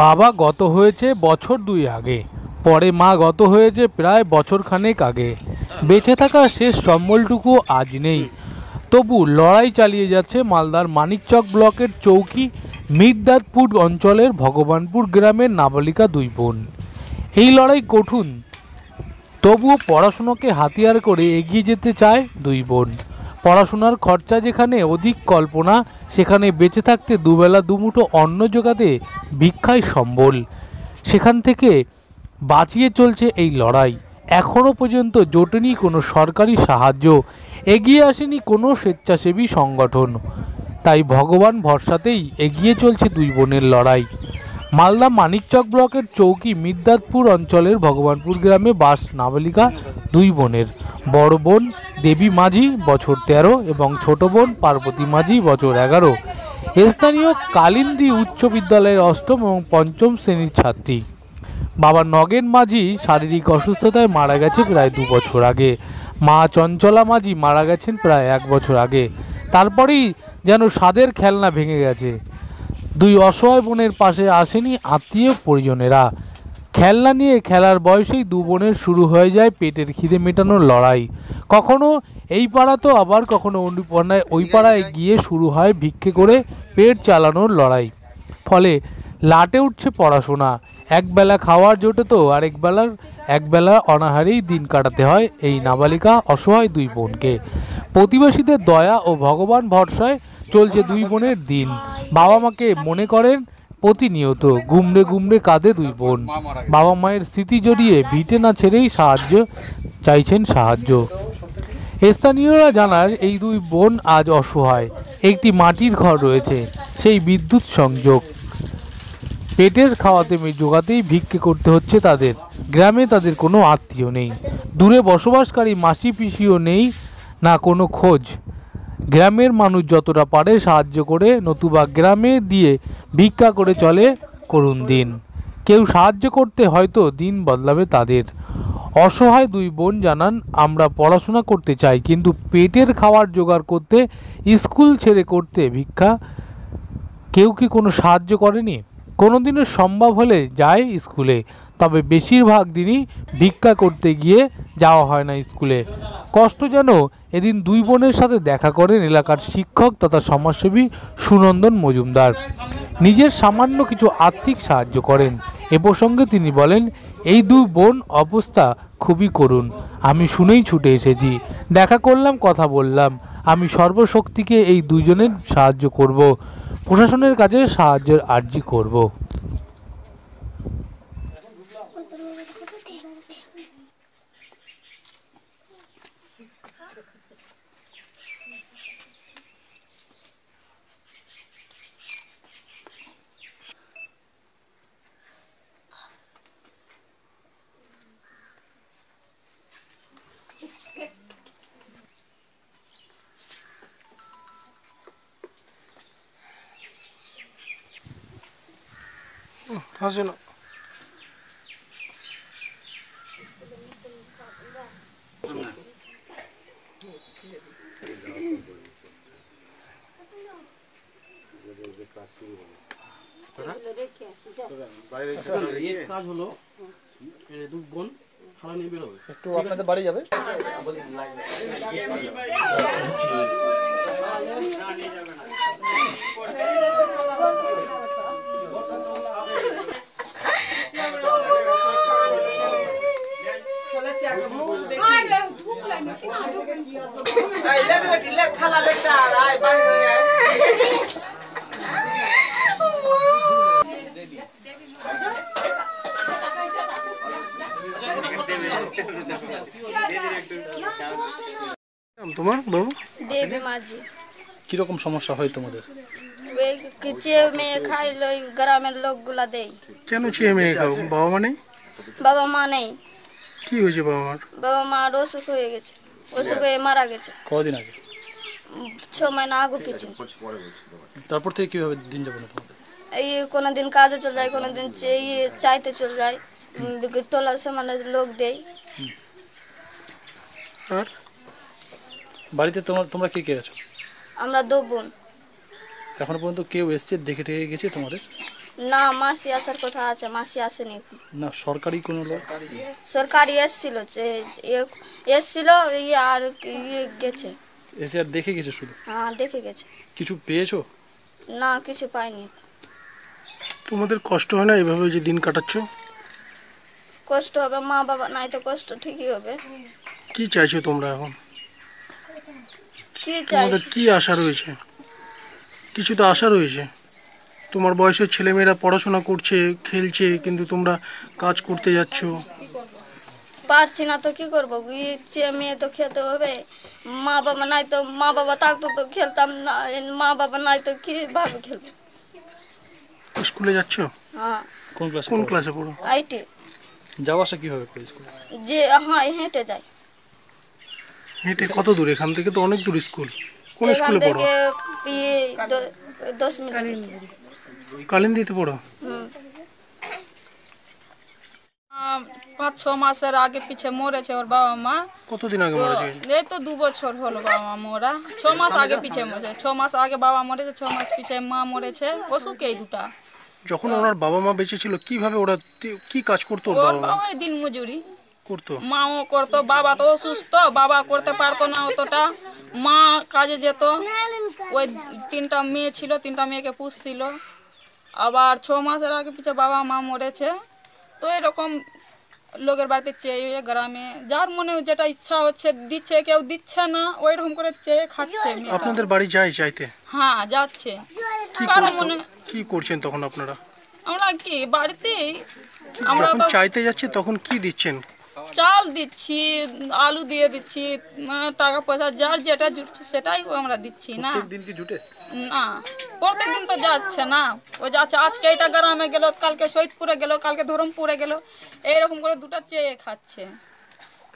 বাবা গত হয়েছে বছর 2 আগে, পরে মা গত হয়েছে প্রায় বছর খানেক আগে। বেঁচে থাকার শেষ সম্বলটুকু আজ নেই। তবু লড়াই চালিয়ে যাচ্ছে মালদার মানিকচক ব্লকের চৌকি মির্দাতপুর অঞ্চলের ভগবানপুর গ্রামের নাবালিকা 2 বোন। এই লড়াই কঠিন, তবুও পড়াশোনাকে হাতিয়ার করে এগিয়ে যেতে চায় 2 বোন। পড়াশোনার খরচা যেখানে অধিক কল্পনা, সেখানে বেঁচে থাকতে দুবেলা দুমুঠো অন্ন জোগাতে ভিক্ষাই সম্বল। সেখান থেকে বাঁচিয়ে চলছে এই লড়াই। এখনও পর্যন্ত জোটেনি কোনো সরকারি সাহায্য, এগিয়ে আসেনি কোনো স্বেচ্ছাসেবী সংগঠন। তাই ভগবান ভরসাতেই এগিয়ে চলছে 2 বোনের লড়াই। মালদা মানিকচক ব্লকের চৌকি মির্দাতপুর অঞ্চলের ভগবানপুর গ্রামে বাস নাবালিকা 2 বোনের। বড় বোন দেবী মাঝি বছর 13 এবং ছোট বোন পার্বতী মাঝি বছর 11। স্থানীয় কালিন্দী উচ্চ বিদ্যালয়ের 8ম এবং 5ম শ্রেণীর ছাত্রী। বাবা নগেন মাঝি শারীরিক অসুস্থতায় মারা গেছে প্রায় 2 বছর আগে। মা চঞ্চলা মাঝি মারা গেছেন প্রায় 1 বছর আগে। তারপরেই যেন স্বাদের খেলনা ভেঙে গেছে। 2 অসহায় বোনের পাশে আসেনি আত্মীয় পরিজনেরা। খেলনা নিয়ে খেলার বয়সেই 2 বোনের শুরু হয়ে যায় পেটের খিদে মেটানোর লড়াই। কখনো এই পাড়া তো আবার কখনো ওই পাড়ায় গিয়ে শুরু হয় ভিক্ষে করে পেট চালানোর লড়াই। ফলে লাটে উঠছে পড়াশোনা। একবেলা খাওয়ার জোটে তো একবেলা অনাহারেই দিন কাটাতে হয় এই নাবালিকা অসহায় 2 বোনকে। প্রতিবেশীদের দয়া ও ভগবান ভরসায় চলছে 2 বোনের দিন। বাবা মাকে মনে করেন প্রতিনিয়ত। গুমড়ে গুমড়ে কাঁদে 2 বোন। বাবা মায়ের স্মৃতি জড়িয়ে ভিটে না ছেড়েই চাইছেন সাহায্য। স্থানীয়রা জানার এই 2 বোন আজ অসহায়। একটি মাটির ঘর রয়েছে, সেই বিদ্যুৎ সংযোগ পেটের খাওয়াতে জোগাতেই ভিক্ষে করতে হচ্ছে তাদের। গ্রামে তাদের কোনো আত্মীয় নেই, দূরে বসবাসকারী মাসি পিসিও নেই, না কোনো খোঁজ। গ্রামের মানুষ যতটা পারে সাহায্য করে, নতুবা গ্রামে দিয়ে ভিক্ষা করে চলে করুণ দিন। কেউ সাহায্য করতে হয়তো দিন বদলাবে তাদের। অসহায় 2 বোন জানান, আমরা পড়াশোনা করতে চাই, কিন্তু পেটের খাওয়ার জোগাড় করতে, স্কুল ছেড়ে করতে ভিক্ষা কেউ কি কোনো সাহায্য করেনি? কোনোদিনও সম্ভব হলে যায় স্কুলে, তবে বেশিরভাগ দিনই ভিক্ষা করতে গিয়ে যাওয়া হয় না স্কুলে। কষ্ট যেন এদিন 2 বোনের সাথে দেখা করেন এলাকার শিক্ষক তথা সমাজসেবী সুনন্দন মজুমদার। নিজের সামান্য কিছু আর্থিক সাহায্য করেন। এ প্রসঙ্গে তিনি বলেন, এই 2 বোন অবস্থা খুবই করুণ। আমি শুনেই ছুটে এসেছি, দেখা করলাম, কথা বললাম। আমি সর্বশক্তিকে এই 2 জনের সাহায্য করব, প্রশাসনের কাছে সাহায্যের আর্জি করব। হাসিনা কাজ হলো 2 বোন খালা নিয়ে বের হবে, একটু আপনাদের বাড়ি যাবে। তোমার বাবু? দেবী মাঝি। কিরকম সমস্যা হয় তোমাদের? চেয়ে মেয়ে খাইলো গ্রামের লোকগুলা দেয়। কেন চেয়ে মেয়ে খাও? বাবা মা নেই? বাবা মা নেই। কি হয়েছে বাবা মার? বাবা মার অসুখ হয়ে গেছে, অসুখ হয়ে মারা গেছে কদিন আগে? 6 মাস আগে পিছু। তারপর থেকে কিভাবে দিন যাপন তোমাদের? এই কোনোদিন কাজে চলে যায়, কোনোদিন চাইতে চলে যায়, টোলার সামনে লোক দেয়। আর বাড়িতে তোমরা কে কে আছো? আমরা 2 বোন। এখনো পর্যন্ত কেউ এসছে দেখে টেকে গেছে তোমাদের? না, মাসি আসার কথা আছে, মাসি আসেনি এখন। না সরকারি কোনো লোক? সরকারি এসছিল, এসছিল আর গেছে। এসে আর দেখে গেছে শুধু? হ্যাঁ, দেখে গেছে। কিছু পেয়েছো? না, কিছু পাইনি। তোমাদের কষ্ট হয় না এভাবে যে দিন কাটাচ্ছ? কষ্ট হবে, মা বাবা নাই তো কষ্ট ঠিকই হবে। কি চাইছো তোমরা এখন? কি তোমাদের চাই? কি আশা রয়েছে? কিছু তো আশা রয়েছে। তোমার বয়সের ছেলেমেয়েরা পড়াশোনা করছে, খেলছে, কিন্তু তোমরা কাজ করতে যাচ্ছ। পারছি না তো কি করবো, মেয়ে তো খেতে হবে। মা বাবা নাই তো, মা বাবা থাকতো তো খেলতাম না, মা বাবা নাই তো কিভাবে খেলবো? স্কুলে যাচ্ছ? হ্যাঁ। কোন ক্লাসে পড়ো? আইটি। যাওয়া আসা কিভাবে করে স্কুলে? হ্যাঁ, হেঁটে যাই। হেঁটে কত দূর? এখান থেকে তো অনেক দূর স্কুল। কোন এখান স্কুলে পড়ো? থেকে 10 মিনিট। কালিন্দিতে পড়ো? 5-6 মাসের আগে পিছে মরেছে ওর বাবা মা। কতদিন আগে মারা গেছে? এই তো 2 বছর হলো বাবা মা মরা। 6 মাস আগে পিছে মরেছে, 6 মাস আগে বাবা মরেছে, 6 মাস পিছে মা মরেছে। অসুখেই দুটা। যখন ওনার বাবা মা বেঁচে ছিল কিভাবে ওরা কি কাজ করতো? ওর ওর বাবা মা বাবা দিন মজুরি করতো? মাও করতো। বাবা তো অসুস্থ, বাবা করতে পারতো না অতটা। মা কাজে যেত। ওই 3টা মেয়ে ছিল, 3টা মেয়েকে পুষছিল। আবার 6 মাসের আগে পিছে বাবা মা মরেছে। তো এরকম লোকের বাড়িতে চেয়ে গ্রামে যার মনে যেটা ইচ্ছা হচ্ছে দিচ্ছে, কেউ দিচ্ছে না, ওই রকম করে চেয়ে খাচ্ছে। আপনাদের বাড়ি যায় চাইতে? হ্যাঁ, যাচ্ছে। কারণ মনে কি করছেন তখন আপনারা? আমরা কি বাড়িতে আমরা যখন তো চাইতে যাচ্ছে তখন কি দিচ্ছেন? চাল দিচ্ছি, আলু দিয়ে দিচ্ছি, টাকা পয়সা যার যেটা জুটছে সেটাই আমরা দিচ্ছি না। দিন কি জুটে? না, প্রত্যেকদিন তো যাচ্ছে না। ও যাচ্ছে, আজকে এটা গ্রামে গেল, কালকে শহীদপুরে গেল, কালকে ধরমপুরে গেল, এইরকম করে দুটো চেয়ে খাচ্ছে।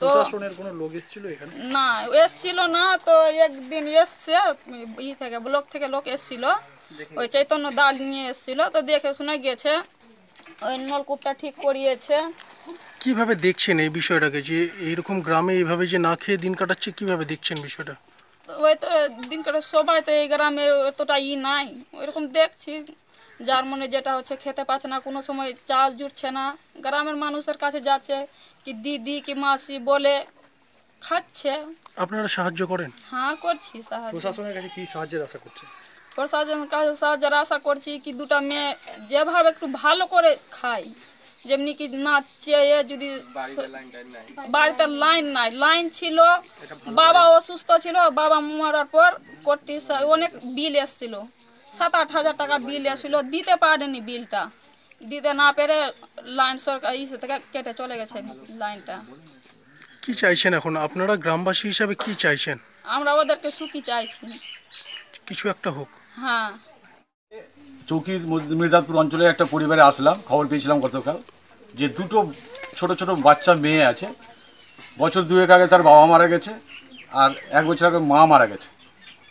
তো প্রশাসনের কোনো লোক এসেছিল এখানে? না, এসছিল না। তো একদিন এসছে থেকে ব্লক থেকে লোক এসছিল, ওই চৈতন্য দাল নিয়ে এসছিল। তো দেখে শুনে গেছে, ওই নলকূপটা ঠিক করিয়েছে। কিভাবে দেখছেন এই বিষয়টাকে যে এইরকম গ্রামে এইভাবে যে না খেয়ে দিন কাটাচ্ছে, কিভাবে দেখছেন বিষয়টা? ওই তো দিন করে সবাই তো এই গ্রামে এতটা নাই, ওইরকম দেখছি। যার মনে যেটা হচ্ছে খেতে পাচ্ছে না, কোনো সময় চাল জুটছে না, গ্রামের মানুষের কাছে যাচ্ছে, কি দিদি কি মাসি বলে খাচ্ছে। আপনারা সাহায্য করেন? হ্যাঁ, করছি সাহায্য। প্রশাসনের কাছে কি সাহায্যের আশা করছেন? প্রশাসনের কাছে সাহায্যের আশা করছি, কি দুটা মেয়ে যেভাবে একটু ভালো করে খায়, যেমনি কি না চেয়ে যদি বাড়িতে লাইন নাই, লাইন ছিল, বাবা অসুস্থ ছিল, বাবা মরার পর কোটি অনেক বিল এসছিল, 7-8 হাজার টাকা বিল এসছিল, দিতে পারেনি বিলটা, দিতে না পেরে লাইন সরকার থেকে কেটে চলে গেছে লাইনটা। কি চাইছেন এখন আপনারা গ্রামবাসী হিসাবে? কি চাইছেন? আমরা ওদেরকে সুখী চাইছি, কিছু একটা হোক। হ্যাঁ। চৌকি মির্জাদপুর অঞ্চলে একটা পরিবারে আসলাম, খবর পেয়েছিলাম গতকাল যে 2টো ছোট ছোট বাচ্চা মেয়ে আছে। বছর 2 আগে তার বাবা মারা গেছে, আর 1 বছর আগে মা মারা গেছে।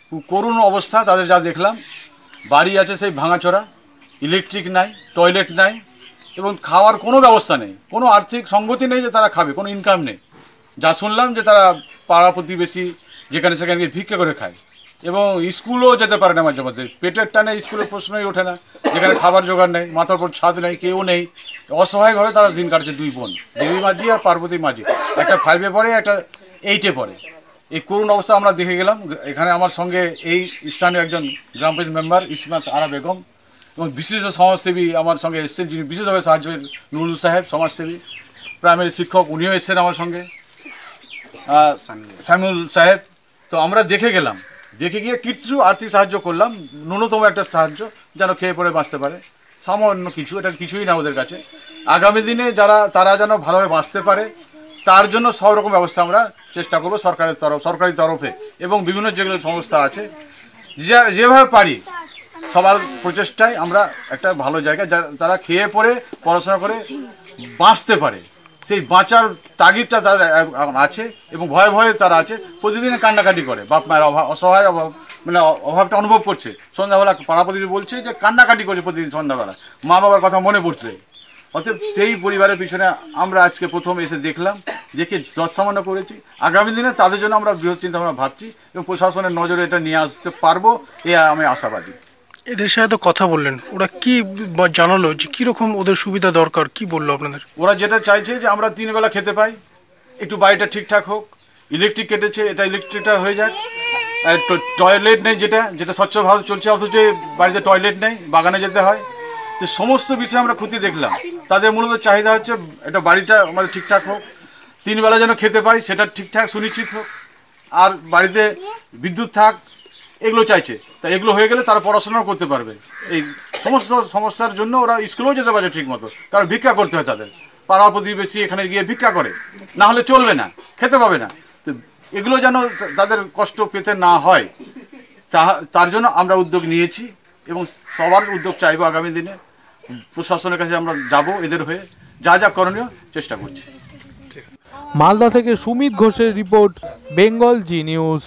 খুব করুণ অবস্থা তাদের যা দেখলাম। বাড়ি আছে সেই ভাঙাচোরা, ইলেকট্রিক নাই, টয়লেট নাই, এবং খাওয়ার কোনো ব্যবস্থা নেই, কোনো আর্থিক সঙ্গতি নেই যে তারা খাবে, কোনো ইনকাম নেই। যা শুনলাম যে তারা পাড়া প্রতিবেশী যেখানে সেখানে গিয়ে ভিক্ষা করে খায়, এবং স্কুলও যেতে পারে না মাঝে মধ্যে। পেটের টানে স্কুলের প্রশ্নই ওঠে না, যেখানে খাবার জোগাড় নেই, মাথার উপর ছাদ নেই, কেউ নেই। অসহায়ভাবে তারা দিন কাটছে 2 বোন, দেবী মাঝি আর পার্বতী মাঝি। একটা 5-এ পড়ে, একটা 8-এ পড়ে। এই করুণ অবস্থা আমরা দেখে গেলাম। এখানে আমার সঙ্গে এই স্থানীয় একজন গ্রাম পঞ্চায়েত মেম্বার ইসমাত আরা বেগম এবং বিশিষ্ট সমাজসেবী আমার সঙ্গে এসেছেন, যিনি বিশেষভাবে সাহায্য নুরুল সাহেব সমাজসেবী, প্রাইমারি শিক্ষক, উনিও এসেছেন আমার সঙ্গে, সামিউল সাহেব। তো আমরা দেখে গেলাম, দেখে গিয়ে কিছু আর্থিক সাহায্য করলাম, ন্যূনতম একটা সাহায্য, যেন খেয়ে পড়ে বাঁচতে পারে, সামান্য কিছু, এটা কিছুই না ওদের কাছে। আগামী দিনে তারা যেন ভালোভাবে বাঁচতে পারে, তার জন্য সব রকম ব্যবস্থা আমরা চেষ্টা করব সরকারি তরফে, এবং বিভিন্ন যেগুলো সংস্থা আছে, যেভাবে পারি সবার প্রচেষ্টায় আমরা একটা ভালো জায়গায় যারা খেয়ে পড়ে পড়াশোনা করে বাঁচতে পারে, সেই বাঁচার তাগিদটা তাদের এখন আছে এবং ভয়ে ভয়ে তারা আছে, প্রতিদিন কান্নাকাটি করে, বাপ মায়ের অসহায় মানে অভাবটা অনুভব করছে। সন্ধ্যাবেলা পাড়া প্রতিবেশী বলছে যে কান্নাকাটি করছে প্রতিদিন সন্ধ্যাবেলা, মা বাবার কথা মনে পড়ছে। অতএব সেই পরিবারের পিছনে আমরা আজকে প্রথম এসে দেখলাম, দেখে যৎসামান্য করেছি। আগামী দিনে তাদের জন্য আমরা বৃহৎ চিন্তা ভাবনা ভাবছি এবং প্রশাসনের নজরে এটা নিয়ে আসতে পারবো, এ আমি আশাবাদী। এদের সাথে তো কথা বললেন, ওরা কি জানালো যে কীরকম ওদের সুবিধা দরকার, কি বললো আপনাদের? ওরা যেটা চাইছে যে আমরা 3 বেলা খেতে পাই, একটু বাড়িটা ঠিকঠাক হোক, ইলেকট্রিক কেটেছে এটা ইলেকট্রিকটা হয়ে যাক, টয়লেট নেই, যেটা স্বচ্ছ ভারত চলছে অথচ বাড়িতে টয়লেট নেই, বাগানে যেতে হয়। তো সমস্ত বিষয়ে আমরা ক্ষতি দেখলাম। তাদের মূলত চাহিদা হচ্ছে এটা বাড়িটা আমাদের ঠিকঠাক হোক, 3 বেলা যেন খেতে পাই সেটা ঠিকঠাক সুনিশ্চিত হোক, আর বাড়িতে বিদ্যুৎ থাক, এগুলো চাইছে। তা এগুলো হয়ে গেলে তারা পড়াশোনাও করতে পারবে। এই সমস্ত সমস্যার জন্য ওরা স্কুলেও যেতে পারছে ঠিক মতো, কারণ ভিক্ষা করতে হয় তাদের, পাড়া প্রতিবেশী এখানে গিয়ে ভিক্ষা করে, না হলে চলবে না, খেতে পাবে না। তো এগুলো যেন তাদের কষ্ট পেতে না হয়, তার জন্য আমরা উদ্যোগ নিয়েছি এবং সবার উদ্যোগ চাইবো। আগামী দিনে প্রশাসনের কাছে আমরা যাব, এদের হয়ে যা যা করণীয় চেষ্টা করছি। মালদা থেকে সুমিত ঘোষের রিপোর্ট, বেঙ্গল জি নিউজ।